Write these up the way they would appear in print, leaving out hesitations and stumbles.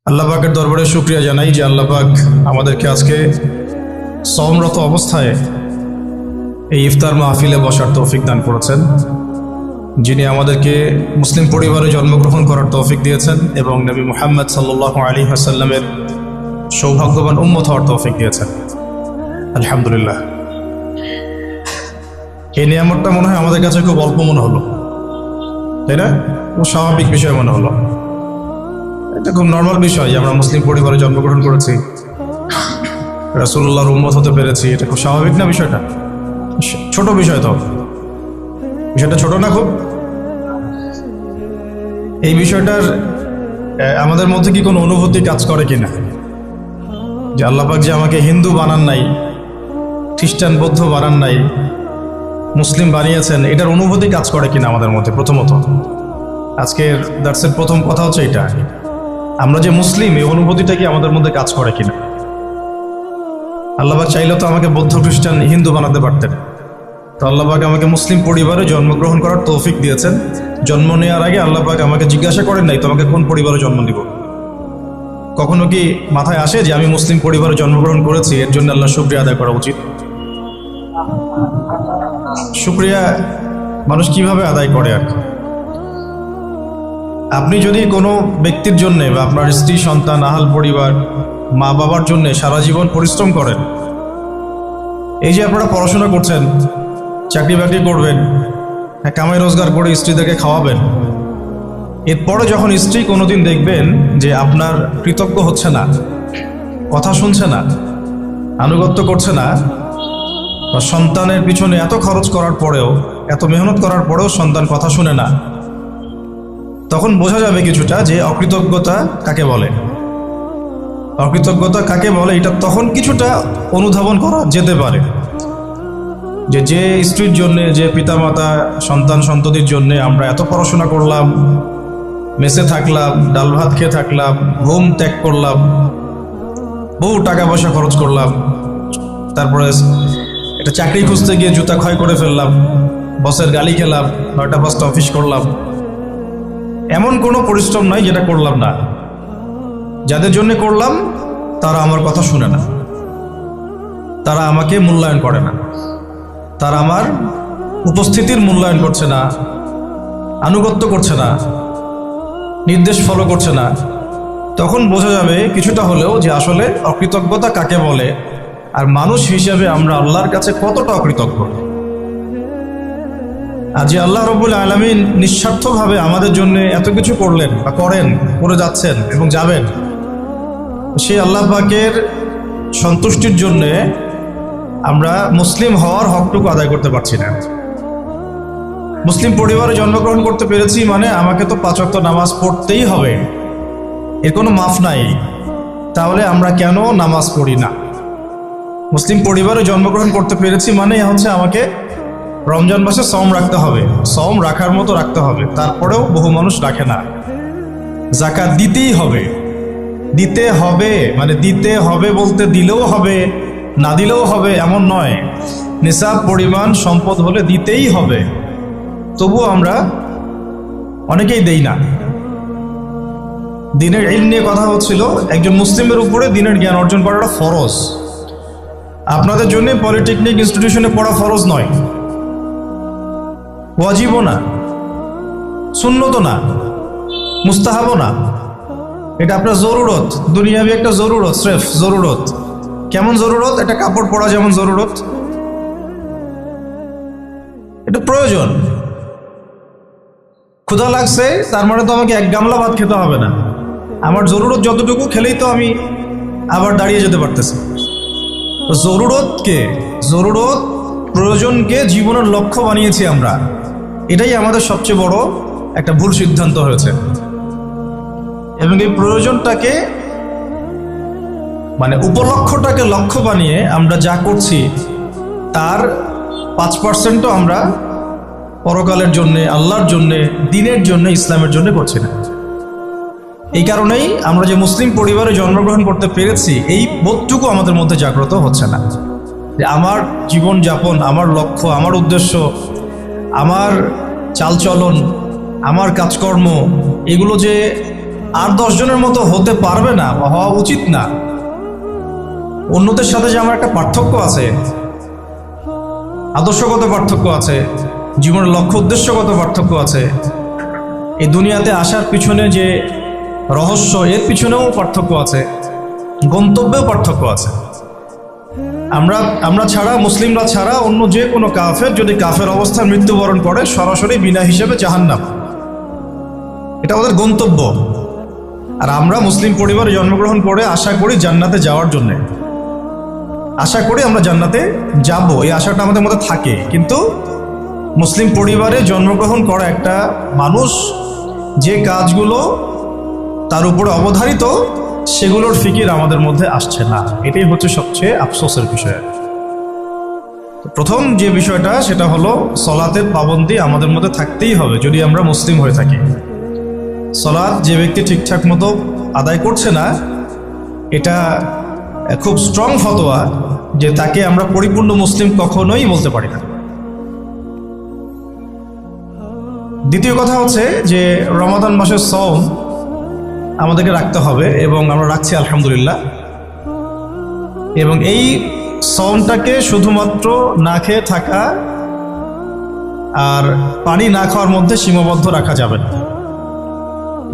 আল্লাহ পাকের দরবারে শুকরিয়া জানাই যে আল্লাহ পাক আমাদেরকে আজকে সওমরত অবস্থায় এই ইফতার মাহফিলে বসার তৌফিক দান করেছেন, যিনি আমাদেরকে মুসলিম পরিবারে জন্মগ্রহণ করার তৌফিক দিয়েছেন এবং নবী মুহাম্মদ সাল্লাল্লাহু আলাইহি ওয়াসাল্লামের সৌভাগ্যবান উম্মত হওয়ার তৌফিক দিয়েছেন। আলহামদুলিল্লাহ। এই নিয়ামতটা মনে হয় আমাদের কাছে খুব অল্প মনে হলো, তাই না? খুব স্বাভাবিক বিষয় মনে হলো। এটা খুব নর্মাল বিষয় যে আমরা মুসলিম পরিবারে জন্মগ্রহণ করেছি, রাসূলুল্লাহর উম্মত হতে পেরেছি। এটা খুব স্বাভাবিক না বিষয়টা? ছোট বিষয় তো, বিষয়টা ছোট না খুব? এই বিষয়টার আমাদের মধ্যে কি কোনো অনুভূতি কাজ করে কিনা যে আল্লাহ পাক যে আমাকে হিন্দু বানান নাই, খ্রিস্টান বৌদ্ধ বানান নাই, মুসলিম বানিয়েছেন, এটার অনুভূতি কাজ করে কিনা আমাদের মধ্যে? প্রথমত আজকের দার্সের প্রথম কথা হচ্ছে এটা, আমরা যে মুসলিম এই অনুভূতিটা কি আমাদের মধ্যে কাজ করে কিনা? আল্লাহ পাক চাইলে তো আমাকে বৌদ্ধ খ্রিস্টান হিন্দু বানাতে পারতেন, তো আল্লাহ পাক আমাকে মুসলিম পরিবারে জন্মগ্রহণ করার তৌফিক দিয়েছেন। জন্ম নেওয়ার আগে আল্লাহ পাক আমাকে জিজ্ঞাসা করেন নাই তোমাকে কোন পরিবারে জন্ম দিব। কখনো কি মাথায় আসে যে আমি মুসলিম পরিবারে জন্মগ্রহণ করেছি, এর জন্য আল্লাহ শুকরিয়া আদায় করা উচিত? শুকরিয়া মানুষ কিভাবে আদায় করে আর কি? আপনি যদি কোনো ব্যক্তির জন্য বা আপনার স্ত্রী সন্তান আহাল পরিবার মা বাবার জন্য সারা জীবন পরিশ্রম করেন, এই যে আপনারা পড়াশোনা করছেন, চাকরি বাকরি করবেন, কামাই রোজগার করে স্ত্রীদেরকে খাওয়াবেন, এরপরে যখন স্ত্রী কোনোদিন দেখবেন যে আপনার কৃতজ্ঞ হচ্ছে না, কথা শুনছে না, আনুগত্য করছে না, বা সন্তানের পিছনে এত খরচ করার পরেও, এত মেহনত করার পরেও সন্তান কথা শুনে না, তখন বোঝা যাবে কিছুটা যে অকৃতজ্ঞতা কাকে বলে। অকৃতজ্ঞতা কাকে বলে এটা তখন কিছুটা অনুধাবন করা যেতে পারে। যে স্ত্রীর জন্য, যে পিতামাতা সন্তান সন্ততির জন্য আমরা এত পড়াশোনা করলাম, মেসে থাকলাম, ডাল ভাত খেয়ে থাকলাম, ঘুম ত্যাগ করলাম, বহু টাকা পয়সা খরচ করলাম, তারপরে একটা চাকরি খুঁজতে গিয়ে জুতা ক্ষয় করে ফেললাম, বসের গালি খেলাম, 9টা 5টা অফিস করলাম, এমন কোনো পরিশ্রম নাই যেটা করলাম না। যাদের জন্য করলাম তারা আমার কথা শুনে না, তারা আমাকে মূল্যায়ন করে না, তারা আমার উপস্থিতির মূল্যায়ন করছে না, আনুগত্য করছে না, নির্দেশ ফলো করছে না। তখন বোঝা যাবে কিছুটা হলেও যে আসলে অকৃতজ্ঞতা কাকে বলে, আর মানুষ হিসেবে আমরা আল্লাহর কাছে কতটা অকৃতজ্ঞ। আর যে আল্লাহ রাব্বুল আলামিন নিঃস্বার্থভাবে আমাদের জন্য এত কিছু করলেন বা করেন, করে যাচ্ছেন এবং যাবেন, সেই আল্লাহ পাকের সন্তুষ্টির জন্যে আমরা মুসলিম হওয়ার হকটুকু আদায় করতে পারছি না। মুসলিম পরিবারে জন্মগ্রহণ করতে পেরেছি মানে আমাকে তো 5 ওয়াক্ত নামাজ পড়তেই হবে, এর কোনো মাফ নাই। তাহলে আমরা কেন নামাজ পড়ি না? মুসলিম পরিবারে জন্মগ্রহণ করতে পেরেছি মানে হচ্ছে আমাকে রমজান মাসে সওম রাখতে হবে, সওম রাখার মতো রাখতে হবে, তারপরেও বহু মানুষ রাখে না। যাকাত দিতেই হবে, দিতে হবে মানে দিতে হবে বলতে দিলেও হবে, না দিলেও হবে এমন নয়। নিসাব পরিমাণ সম্পদ হলে দিতেই হবে, তবুও আমরা অনেকেই দেই না। দিনের ইলম নিয়ে কথা হচ্ছিল, একজন মুসলিমের উপরে দিনের জ্ঞান অর্জন করাটা ফরজ। আপনাদের জন্য পলিটেকনিক ইনস্টিটিউশনে পড়া ফরজ নয়, ওয়াজিবও না, সুন্নতও না, মুস্তাহাবও না, এটা আপনার জরুরত, দুনিয়াবি একটা জরুরত, স্রেফ জরুরত। কেমন জরুরত? একটা কাপড় পরা যেমন জরুরত, এটা প্রয়োজন। ক্ষুধা লাগছে তার মানে তো আমাকে 1 গামলা ভাত খেতে হবে না, আমার জরুরত যতটুকু খেলেই তো আমি আবার দাঁড়িয়ে যেতে পারতেছি। জরুরতকে, জরুরত প্রয়োজনকে জীবনের লক্ষ্য বানিয়েছি আমরা, এটাই আমাদের সবচেয়ে বড় একটা ভুল সিদ্ধান্ত হয়েছে। এবং এই প্রয়োজনটাকে মানে উপলক্ষ্যটাকে লক্ষ্য বানিয়ে আমরা যা করছি তার 5%ও আমরা পরকালের জন্য, আল্লাহর জন্য, দ্বীনের জন্য, ইসলামের জন্য করছি না। এই কারণেই আমরা যে মুসলিম পরিবারে জন্মগ্রহণ করতে পেরেছি এই বোধটুকু আমাদের মধ্যে জাগ্রত হচ্ছে না, যে আমার জীবন যাপন, আমার লক্ষ্য, আমার উদ্দেশ্য, আমার চালচলন, আমার কাজকর্ম, এগুলো যে আর 10 জনের মতো হতে পারবে না বা হওয়া উচিত না। অন্যদের সাথে যে আমার একটা পার্থক্য আছে, আদর্শগত পার্থক্য আছে, জীবনের লক্ষ্য উদ্দেশ্যগত পার্থক্য আছে, এই দুনিয়াতে আসার পিছনে যে রহস্য, এর পিছনেও পার্থক্য আছে, গন্তব্যেও পার্থক্য আছে। আমরা ছাড়া, মুসলিমরা ছাড়া অন্য যে কোনো কাফের যদি কাফের অবস্থায় মৃত্যুবরণ করে, সরাসরি বিনা হিসেবে জাহান্নাম, এটা আমাদের গন্তব্য। আর আমরা মুসলিম পরিবারে জন্মগ্রহণ করে আশা করি জান্নাতে যাওয়ার জন্য, আশা করি আমরা জান্নাতে যাব, এই আশাটা আমাদের মধ্যে থাকে। কিন্তু মুসলিম পরিবারে জন্মগ্রহণ করা একটা মানুষ যে কাজগুলো তার উপরে অবধারিত, সেগুলোর ফিকির আমাদের মধ্যে আসছে না। এটাই হচ্ছে সবচেয়ে আফসোসের বিষয়। প্রথম যে বিষয়টা, সেটা হলো সলাতের পাবন্দি আমাদের মধ্যে থাকতেই হবে যদি আমরা মুসলিম হয়ে থাকি। সলাত যে ব্যক্তি ঠিকঠাক মতো আদায় করছে না, এটা খুব স্ট্রং ফতোয়া যে তাকে আমরা পরিপূর্ণ মুসলিম কখনোই বলতে পারি না। দ্বিতীয় কথা হচ্ছে যে রমাদান মাসের সওম আমাদেরকে রাখতে হবে এবং আমরা রাখছি আলহামদুলিল্লাহ। এবং এই সওমটাকে শুধুমাত্র না খেয়ে থাকা আর পানি না খাওয়ার মধ্যে সীমাবদ্ধ রাখা যাবে না।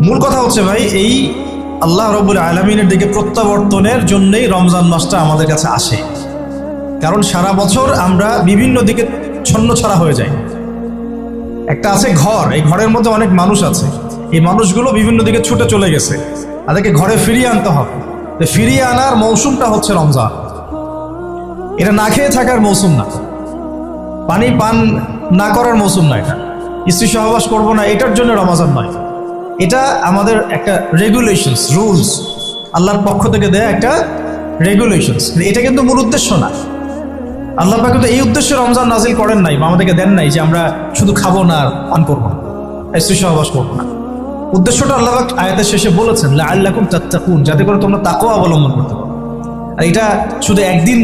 মূল কথা হচ্ছে ভাই, এই আল্লাহ রাব্বুল আলামিনের দিকে প্রত্যাবর্তনের জন্যই রমজান মাসটা আমাদের কাছে আসে। কারণ সারা বছর আমরা বিভিন্ন দিকে ছন্নছাড়া হয়ে যাই। একটা আছে ঘর, এই ঘরের মধ্যে অনেক মানুষ আছে, এই মানুষগুলো বিভিন্ন দিকে ছুটে চলে গেছে, তাদেরকে ঘরে ফিরিয়ে আনতে হবে। ফিরিয়ে আনার মৌসুমটা হচ্ছে রমজান। এটা না খেয়ে থাকার মৌসুম না, পানি পান না করার মৌসুম না, এটা স্ত্রী সহবাস করবো না এটার জন্য রমজান নয়। এটা আমাদের একটা রেগুলেশনস, রুলস, আল্লাহর পক্ষ থেকে দেয়া একটা রেগুলেশনস। এটা কিন্তু মূল উদ্দেশ্য না। আল্লাহ পাক কিন্তু এই উদ্দেশ্যে রমজান নাজিল করেন নাই বা আমাদেরকে দেন নাই যে আমরা শুধু খাবো না, পান করবো না, স্ত্রী সহবাস করবো না। উদ্দেশ্যটা আল্লাহ পাক আয়াতের শেষে বলেছেন, লাআল্লাকুম তাত্তাকুন, যাতে করে তোমরা তাকওয়া অবলম্বন করতে পারো। আর এটা শুধু একদিন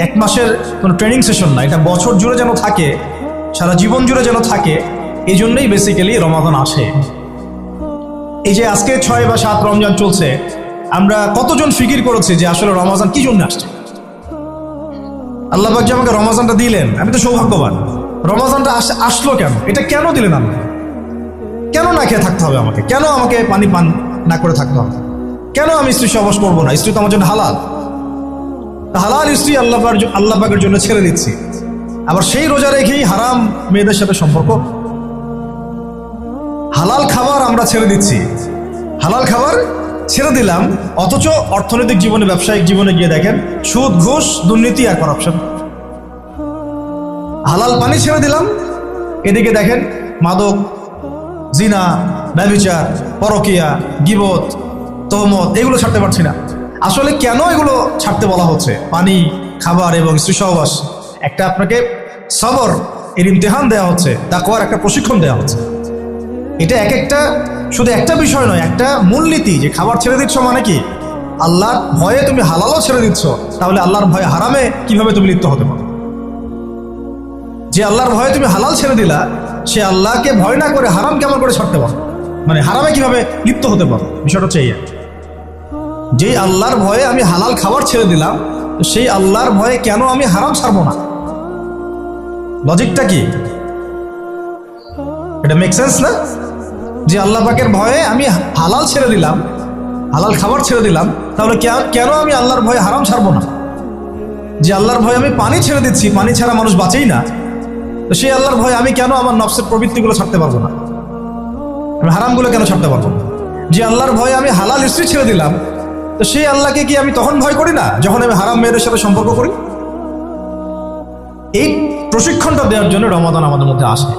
এক মাসের কোনো ট্রেনিং সেশন না, এটা বছর জুড়ে যেন থাকে, সারা জীবন জুড়ে যেন থাকে। এই জন্যই বেসিক্যালি রমাদান আসে। এই যে আজকে 6 বা 7 রমজান চলছে, আমরা কতজন ফিকির করেছি যে আসলে রমজান কি জন্য আসছে? আল্লাহ পাক যে আমাকে রমজানটা দিলেন, আমি তো সৌভাগ্যবান। রমজানটা আসলো কেন? এটা কেন দিলেন আমাকে? কেন না খেয়ে থাকতে হবে আমাকে? কেন আমাকে পানি পান না করে থাকতে হবে? কেন আমি স্ত্রী সহবাস করবো না? স্ত্রী তো আমার জন্য হালাল। হালাল স্ত্রী আল্লাহ পাকের জন্য ছেড়ে দিচ্ছি, আবার সেই রোজা রেখেই হারাম মেয়েদের সাথে সম্পর্ক। হালাল খাবার আমরা ছেড়ে দিচ্ছি, হালাল খাবার ছেড়ে দিলাম, অথচ অর্থনৈতিক জীবনে, ব্যবসায়িক জীবনে গিয়ে দেখেন সুদ, ঘুষ, দুর্নীতি আর করাপশন। হালাল পানি ছেড়ে দিলাম, এদিকে দেখেন মাদক, জিনা, ব্যভিচার, পরকিয়া, গীবত, তহমত, এগুলো ছাড়তে পারছি না। আসলে কেন এগুলো ছাড়তে বলা হচ্ছে? পানি, খাবার এবং স্ত্রী সহবাস, একটা আপনাকে সবর এর ইমতিহান দেওয়া হচ্ছে, তাকওয়ার একটা প্রশিক্ষণ দেওয়া হচ্ছে। এটা এক একটা শুধু একটা বিষয় নয়, একটা মূলনীতি যে খাবার ছেড়ে দিচ্ছ মানে কি? আল্লাহর ভয়ে তুমি হালালও ছেড়ে দিচ্ছ, তাহলে আল্লাহর ভয়ে হারামে কিভাবে তুমি লিপ্ত হতে পারো? যে আল্লাহর ভয়ে তুমি হালাল ছেড়ে দিলা, সে আল্লাহকে ভয় না করে হারাম কেমন করে ছাড়তে পারো? মানে হারামে কিভাবে লিপ্ত হতে পারো? বিষয়টা হচ্ছে এই, যে আল্লাহর ভয়ে আমি হালাল খাবার ছেড়ে দিলাম, সেই আল্লাহর ভয়ে কেন আমি হারাম ছাড়বো না? লজিকটা কি? এটা মেক সেন্স না? যে আল্লাহ পাকের ভয়ে আমি হালাল ছেড়ে দিলাম, হালাল খাবার ছেড়ে দিলাম, তাহলে কেন আমি আল্লাহর ভয়ে হারাম ছাড়বো না? যে আল্লাহর ভয়ে আমি পানি ছেড়ে দিচ্ছি, পানি ছাড়া মানুষ বাঁচেই না, তো সেই আল্লাহর ভয়ে আমি কেন আমার নফসের প্রবৃত্তিগুলো ছাড়তে পারবো না? আমি হারামগুলো কেন ছাড়তে পারবো না? যে আল্লাহর ভয়ে আমি হালাল স্ত্রী ছেড়ে দিলাম, তো সেই আল্লাহকে কি আমি তখন ভয় করি না যখন আমি হারাম মেয়েদের সাথে সম্পর্ক করি? এই প্রশিক্ষণটা দেওয়ার জন্য রমাদান আমাদের মধ্যে আসে,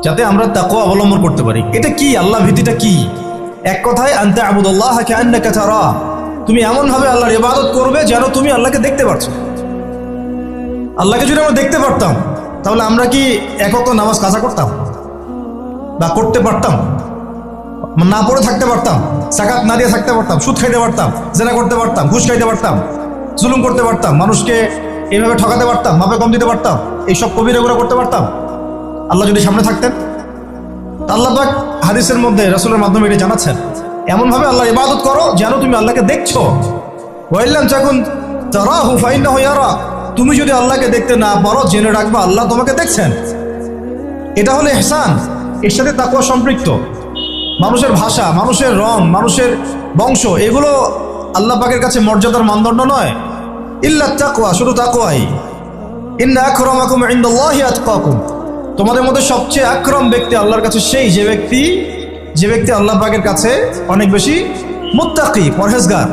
যাতে আমরা তাকওয়া অবলম্বন করতে পারি। এটা কি? আল্লাহ ভীতিটা কি? এক কথায়, আনতা আবুদুল্লাহ কাআন্নাকা তারা, তুমি এমন ভাবে আল্লাহর ইবাদত করবে যেন তুমি আল্লাহকে দেখতে পারছো। আল্লাহকে যদি আমরা দেখতে পারতাম, তাহলে আমরা কি এক ওয়াক্ত নামাজ কাজা করতাম বা করতে পারতাম? না পড়ে থাকতে পারতাম, যাকাত না দিয়ে থাকতে পারতাম, সুদ খাইতে পারতাম, জিনা করতে পারতাম, ঘুষ খাইতে পারতাম, জুলুম করতে পারতাম, মানুষকে এইভাবে ঠকাতে পারতাম, মাপে কম দিতে পারতাম, এইসব কবিরাগুলো করতে পারতাম আল্লাহ যদি সামনে থাকতেন? আল্লাহ পাক হাদিসের মধ্যে রাসূলের মাধ্যমে এটা জানাচ্ছেন, এমনভাবে আল্লাহর ইবাদত করো যেন তুমি আল্লাহকে দেখছো। ওয়াইল্লাম যখন তারাহু ফাইন্নাহু ইয়ারা, তুমি যদি আল্লাহকে দেখতে না পারো জেনে রাখবা আল্লাহ তোমাকে দেখছেন। এটা হলো ইহসান, এর সাথে তাকওয়া সম্পৃক্ত। মানুষের ভাষা, মানুষের রং, মানুষের বংশ, এগুলো আল্লাহ পাকের কাছে মর্যাদার মানদণ্ড নয়। ইল্লা তাকওয়া, শুধু তাকওয়াই। ইন্না আকরামাকুম ইনদাল্লাহি আতকাকুম, তোমাদের মধ্যে সবচেয়ে আকরাম ব্যক্তি আল্লাহর কাছে সেই যে ব্যক্তি আল্লাহ পাকের কাছে অনেক বেশি মুত্তাকি, পরহেজগার।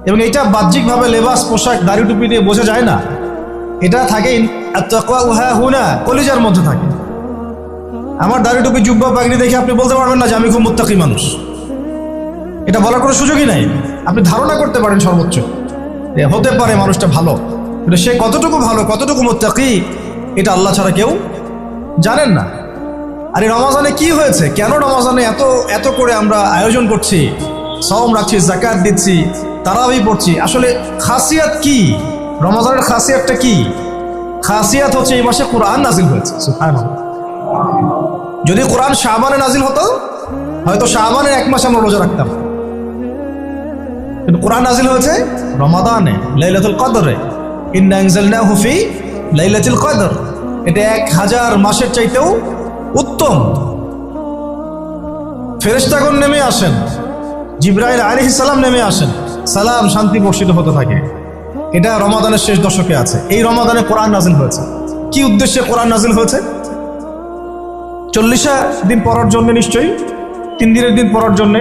এবং এটা বাহ্যিকভাবে লেবাস, পোশাক, দাড়ি টুপি দিয়ে বোঝা যায় না। এটা থাকে আত-তাকওয়া হা হুনা, কলিজার মধ্যে থাকে। আমার দাড়ি টুপি, জুব্বা, পাগড়ি দেখে আপনি বলতে পারবেন না যে আমি খুব মুত্তাকি মানুষ। এটা বলার কোনো সুযোগই নাই। আপনি ধারণা করতে পারেন সর্বোচ্চ হতে পারে মানুষটা ভালো, কিন্তু সে কতটুকু ভালো, কতটুকু মুত্তাকি, এটা আল্লাহ ছাড়া কেউ জানেন না। আর এই রমাজানে কি হয়েছে, কেন রমাজানে এত এত করে আমরা আয়োজন করছি, সাওম রাখছি, যাকাত দিচ্ছি, তারাবি পড়ছি? আসলে খাসিয়াত কি? রমাজানের খাসিয়াতটা কি? খাসিয়াত হচ্ছে এই মাসে কোরআন নাজিল হয়েছে। সুবহানাল্লাহ। যদি কোরআন শাবানে নাজিল হতো, হয়তো শাবানের এক মাস আমরা রোজা রাখতাম, কিন্তু কোরআন নাজিল হয়েছে রমাদানে, লাইলাতুল কদরে। ইন্না আনজালনাহু ফি লাইলাতুল কদর। এটা 1000 মাসের চাইতেও উত্তম। ফেরেশতাগণ নেমে আসেন, জিবরাইল আলাইহিস সালাম নেমে আসেন, সালাম শান্তি বর্ষিত হতে থাকে। এটা রমাদানের শেষ দশকে আছে। এই রমাদানে কোরআন নাজিল হয়েছে। কি উদ্দেশ্যে কোরআন নাজিল হয়েছে? 40 দিন পড়ার জন্য, নিশ্চয়ই 3 দিনের দিন পড়ার জন্যে,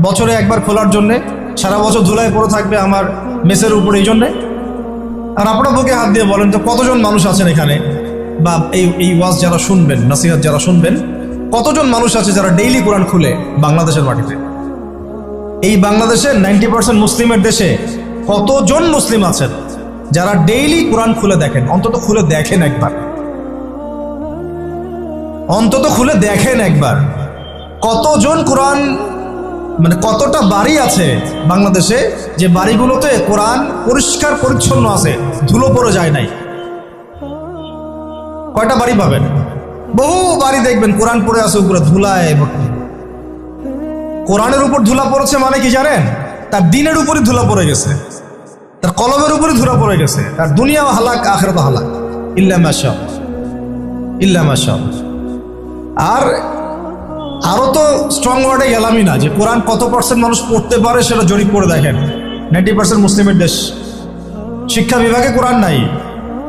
বছরে একবার খোলার জন্যে, সারা বছর ধুলায় পড়ে থাকবে আমার মেসের উপরে, এই জন্যে। আর আপনারা বুকে হাত দিয়ে বলেন তো কতজন মানুষ আছেন এখানে, বা এই ওয়াজ যারা শুনবেন, নসিহত যারা শুনবেন, কতজন মানুষ আছে যারা ডেইলি কোরআন খুলে বাংলাদেশের মাটিতে? এই বাংলাদেশের 90% মুসলিমের দেশে কতজন মুসলিম আছেন যারা ডেইলি কোরআন খুলে দেখেন? অন্তত খুলে দেখেন একবার, অন্তত খুলে দেখেন একবার। কতজন কোরআন, মানে কতটা বাড়ি আছে বাংলাদেশে যে বাড়িগুলোতে কোরআন পরিষ্কার পরিচ্ছন্ন আছে, ধুলো পড়ে যায় নাই? কয়টা বাড়ি পাবেন? বহু বাড়ি দেখবেন কোরআন পড়ে আছে উপরে ধুলায় ভর্তি। কোরআনের উপর ধুলা পড়েছে মানে কি জানেন? তার দিনের উপরে ধুলা পড়ে গেছে, তার কলমের উপরে ধুলা পড়ে গেছে, তার দুনিয়াও হালাক, আখিরাতও হালাক। ইল্লা মাশাআল্লাহ, ইল্লা মাশাআল্লাহ। আর আরো তো স্ট্রং ওয়ার্ডে গেলামই না, যে কোরআন কত % মানুষ পড়তে পারে সেটা জরিপ করে দেখেন। 90% মুসলিমের দেশ, শিক্ষা বিভাগে কোরআন নাই।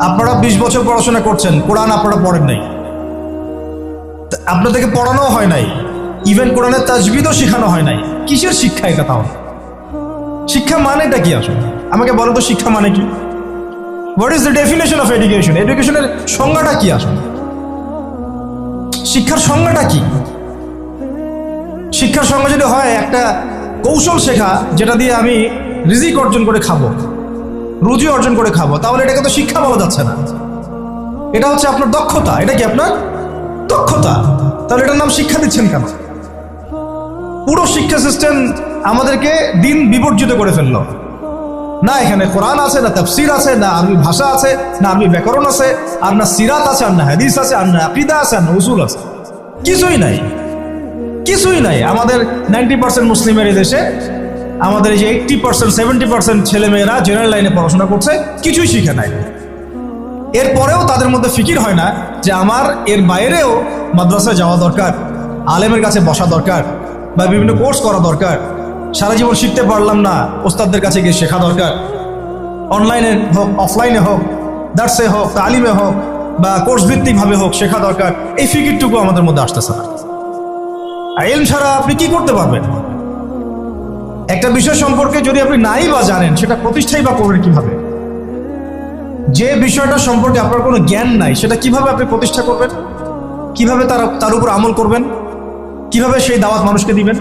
আপনারা 20 বছর পড়াশোনা করছেন, কোরআন আপনারা পড়েন নাই, আপনাদেরকে পড়ানো হয় নাই, ইভেন কোরআনের তাজবিদও শেখানো হয় নাই। কিসের শিক্ষা এটা? তাহলে শিক্ষা মানেটা কি আসলে? আমাকে বলো তো, শিক্ষা মানে কি? What is the definition of education? এডুকেশনের সংজ্ঞাটা কি আসলে? শিক্ষার সংজ্ঞাটা কি? শিক্ষার সংজ্ঞা যদি হয় একটা কৌশল শেখা, যেটা দিয়ে আমি রিজিক অর্জন করে খাবো, রুজি অর্জন করে খাবো, তাহলে এটাকে তো শিক্ষা বলা যাচ্ছে না। এটা হচ্ছে আপনার দক্ষতা। এটা কি আপনার দক্ষতা? তাহলে এটার নাম শিক্ষা দিচ্ছেন কেন? পুরো শিক্ষা সিস্টেম আমাদেরকে দিন বিবর্জিত করে ফেললো। না এখানে কোরআন আছে, না তাফসীর আছে, না আরবি ভাষা আছে, না আরবি ব্যাকরণ আছে, আর না সিরাত আছে, আর না হাদিস আছে, আর না আকীদা আছে, আর না উসুল আছে। কিছুই নাই, কিছুই নাই। আমাদের 90% মুসলিমের এই দেশে, আমাদের এই যে 80% 70% ছেলেমেয়েরা জেনারেল লাইনে পড়াশোনা করছে, কিছুই শিখে নাই। এরপরেও তাদের মধ্যে ফিকির হয় না যে আমার এর বাইরেও মাদ্রাসায় যাওয়া দরকার, আলেমের কাছে বসা দরকার, বা বিভিন্ন কোর্স করা দরকার। সারা জীবন শিখতে পারলাম না, ওস্তাদদের কাছে গিয়ে শেখা দরকার। অনলাইনে হোক, অফলাইনে হোক, দার্সে হোক, তালিমে হোক, বা কোর্স ভিত্তিকভাবে হোক, শেখা দরকার। এই ফিকিরটুকু আমাদের মধ্যে আসতেছে না। আর ইলম ছাড়া আপনি কি করতে পারবেন? একটা বিষয় সম্পর্কে যদি আপনি নাই বা জানেন, সেটা প্রতিষ্ঠাই বা করবেন কিভাবে? যে বিষয়টা সম্পর্কে আপনার কোনো জ্ঞান নাই, সেটা কিভাবে আপনি প্রতিষ্ঠা করবেন? কিভাবে তার উপর আমল করবেন? কিভাবে সেই দাওয়াত মানুষকে দিবেন?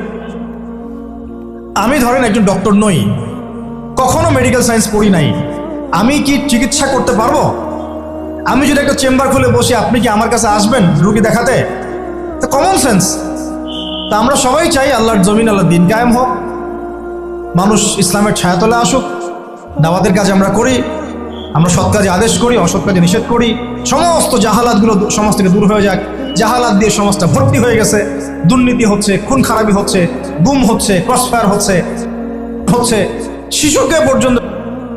আমি ধরেন একজন ডক্টর নই, কখনো মেডিকেল সায়েন্স পড়ি নাই, আমি কি চিকিৎসা করতে পারবো? আমি যদি একটা চেম্বার খুলে বসি, আপনি কি আমার কাছে আসবেন রুগী দেখাতে? তা কমন সেন্স। তা আমরা সবাই চাই আল্লাহর জমিন, আল্লাহর দিন কায়েম হোক, মানুষ ইসলামের ছায়াতলে আসুক, দাওয়াতের কাজ আমরা করি, আমরা সৎ কাজে আদেশ করি, অসৎ কাজে নিষেধ করি, সমস্ত জাহালাতগুলো সমাজ থেকে দূর হয়ে যাক, জাহালাত দিয়ে সমাজটা ভর্তি হয়ে গেছে, দুর্নীতি হচ্ছে, খুন খারাপি হচ্ছে, গুম হচ্ছে, ক্রসফায়ার হচ্ছে, শিশুকে পর্যন্ত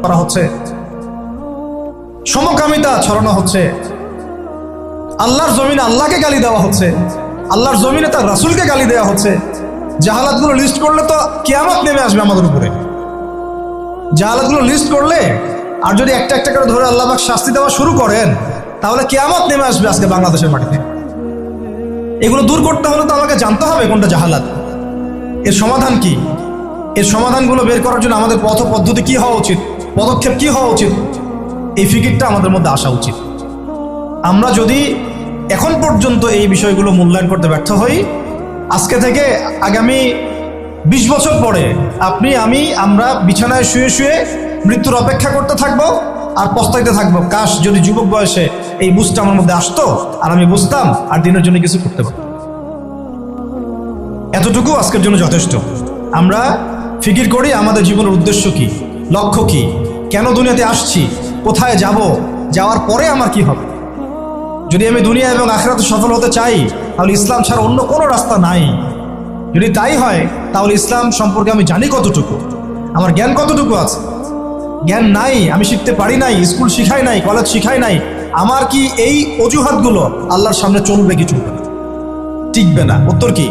করা হচ্ছে, সমকামিতা ছড়ানো হচ্ছে, আল্লাহর জমিনে আল্লাহকে গালি দেওয়া হচ্ছে, আল্লাহর জমিনে তার রাসূলকে গালি দেওয়া হচ্ছে। জাহালাতগুলো লিস্ট করলে তো কিয়ামত নেমে আসবে আমাদের উপরে। জাহালাতগুলো লিস্ট করলে আর যদি একটা একটা করে ধরে আল্লাহ পাক শাস্তি দেওয়া শুরু করেন, তাহলে কিয়ামত নেমে আসবে আজকে বাংলাদেশের মাটিতে। এগুলো দূর করতে হলে তো আমাকে জানতে হবে কোনটা জাহালাত, এর সমাধান কি। এর সমাধানগুলো বের করার জন্য আমাদের পথ পদ্ধতি কি হওয়া উচিত, পদক্ষেপ কি হওয়া উচিত, এই ফিকিরটা আমাদের মধ্যে আসা উচিত। আমরা যদি এখন পর্যন্ত এই বিষয়গুলো মূল্যায়ন করতে ব্যর্থ হই, আজকে থেকে আগামী 20 বছর পরে আপনি আমরা বিছানায় শুয়ে শুয়ে মৃত্যুর অপেক্ষা করতে থাকবো আর পস্তাইতে থাকবো, কাশ যদি যুবক বয়সে এই বুঝটা আমার মধ্যে আসতো আর আমি বুঝতাম আর দিনের জন্য কিছু করতে পারতাম। এতটুকু আজকের জন্য যথেষ্ট। আমরা ফিকির করি আমাদের জীবনের উদ্দেশ্য কি, লক্ষ্য কি, কেন দুনিয়াতে আসছি, কোথায় যাব, যাওয়ার পরে আমার কি হবে। যদি আমি দুনিয়া এবং আখিরাতে সফল হতে চাই, তাহলে ইসলাম ছাড়া অন্য কোনো রাস্তা নাই। যদি তাই হয়, তাহলে ইসলাম সম্পর্কে আমি জানি কতটুকু, আমার জ্ঞান কতটুকু আছে। জ্ঞান নাই, আমি শিখতে পারি নাই, স্কুল শিখাই নাই, কলেজ শিখাই নাই, আমার কি এই অজুহাতগুলো আল্লাহর সামনে চলবে কি চলবে না? টিকবে না। উত্তর কি?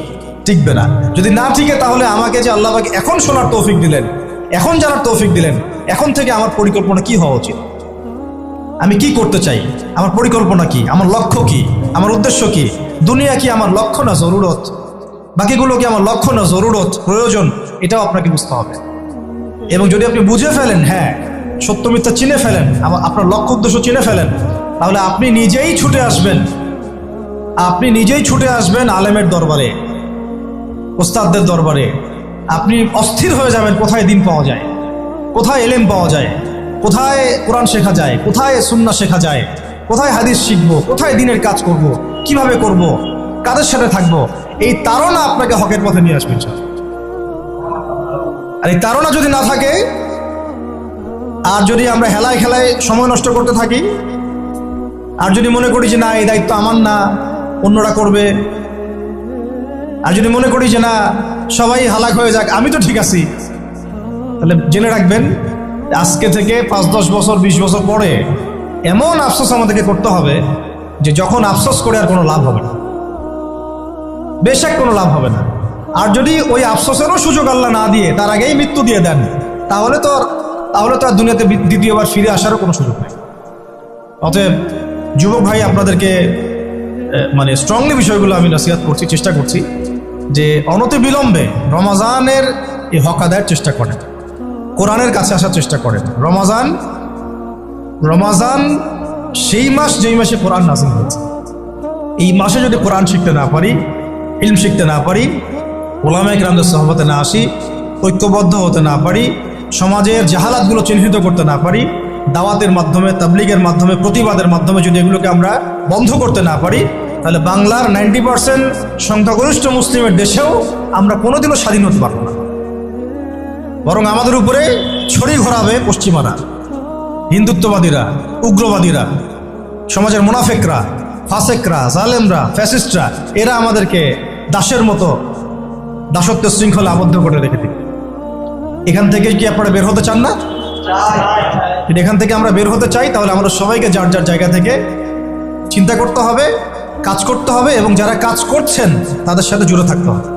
টিকবে না। যদি না টিকে, তাহলে আমাকে যে আল্লাহ পাক এখন শোনার তৌফিক দিলেন, এখন জানার তৌফিক দিলেন, এখন থেকে আমার পরিকল্পনা কি হওয়া উচিত, আমি কি করতে চাই, আমার পরিকল্পনা কি, আমার লক্ষ্য কি, আমার উদ্দেশ্য কি। দুনিয়া কি আমার লক্ষ্য না জরুরত, বাকিগুলো কি আমার লক্ষ্য না জরুরত, প্রয়োজন, এটাও আপনাকে বুঝতে হবে। এবং যদি আপনি বুঝে ফেলেন, হ্যাঁ সত্য মিথ্যা চিনে ফেলেন, আপনার লক্ষ্য উদ্দেশ্য চিনে ফেলেন, তাহলে আপনি নিজেই ছুটে আসবেন আলেমের দরবারে, ওস্তাদদের দরবারে। আপনি অস্থির হয়ে যাবেন কোথায় দিন পাওয়া যায়, কোথায় এলেম পাওয়া যায়, কোথায় কোরআন শেখা যায়, কোথায় সুন্নাহ শেখা যায়, কোথায় হাদিস শিখবো, কোথায় দিনের কাজ করব, কিভাবে করব, কাদের সাথে থাকবো। এই তাড়না আপনাকে হকের পথে নিয়ে আসবে। আর এই তাড়না যদি না থাকে, আর যদি আমরা হেলায় খেলায় সময় নষ্ট করতে থাকি, আর যদি মনে করি যে না এই দায়িত্ব আমার না, অন্যরা করবে, আর যদি মনে করি যে না সবাই হালাক হয়ে যাক, আমি তো ঠিক আছি, তাহলে জেনে রাখবেন আজকে থেকে 5-10 বছর 20 বছর পরে এমন আফসোস আমাদেরকে করতে হবে যে যখন আফসোস করে আর কোনো লাভ হবে না, বেশক কোনো লাভ হবে না। আর যদি ওই আফসোসেরও সুযোগ আল্লাহ না দিয়ে তার আগেই মৃত্যু দিয়ে দেন, তাহলে তো আর দুনিয়াতে দ্বিতীয়বার ফিরে আসারও কোনো সুযোগ নেই। অতএব যুবক ভাই, আপনাদেরকে মানে স্ট্রংলি বিষয়গুলো আমি নসিহত করছি, চেষ্টা করছি যে অনতিবিলম্বে রমাজানের এই হক আদায়ের চেষ্টা করেন, কোরআনের কাছে আসার চেষ্টা করেন। রমাজান সেই মাস যেই মাসে কোরআন নাযিল হয়েছে। এই মাসে যদি কোরআন শিখতে না পারি, ইলম শিখতে না পারি, উলামায়ে কেরামদের সোহবতে না আসি, ঐক্যবদ্ধ হতে না পারি, সমাজের জাহালাতগুলো চিহ্নিত করতে না পারি, দাওয়াতের মাধ্যমে, তাবলীগের মাধ্যমে, প্রতিবাদের মাধ্যমে যদি এগুলোকে আমরা বন্ধ করতে না পারি, তাহলে বাংলার 90% সংখ্যাগরিষ্ঠ মুসলিমের দেশেও আমরা কোনোদিনও স্বাধীন হতে পারবো না। বরং আমাদের উপরে ছড়ি ঘোরাবে পশ্চিমারা, হিন্দুত্ববাদীরা, উগ্রবাদীরা, সমাজের মুনাফেকরা, ফাসেকরা, জালেমরা, ফ্যাসিস্টরা। এরা আমাদেরকে দাসের মতো দাসত্বের শৃঙ্খলা আবদ্ধ করে রেখে দিবে। এখান থেকে কি আপনারা বের হতে চান না? এখান থেকে আমরা বের হতে চাই, তাহলে আমরা সবাইকে যার যার জায়গা থেকে চিন্তা করতে হবে, কাজ করতে হবে, এবং যারা কাজ করছেন তাদের সাথে জুড়ে থাকতে হবে।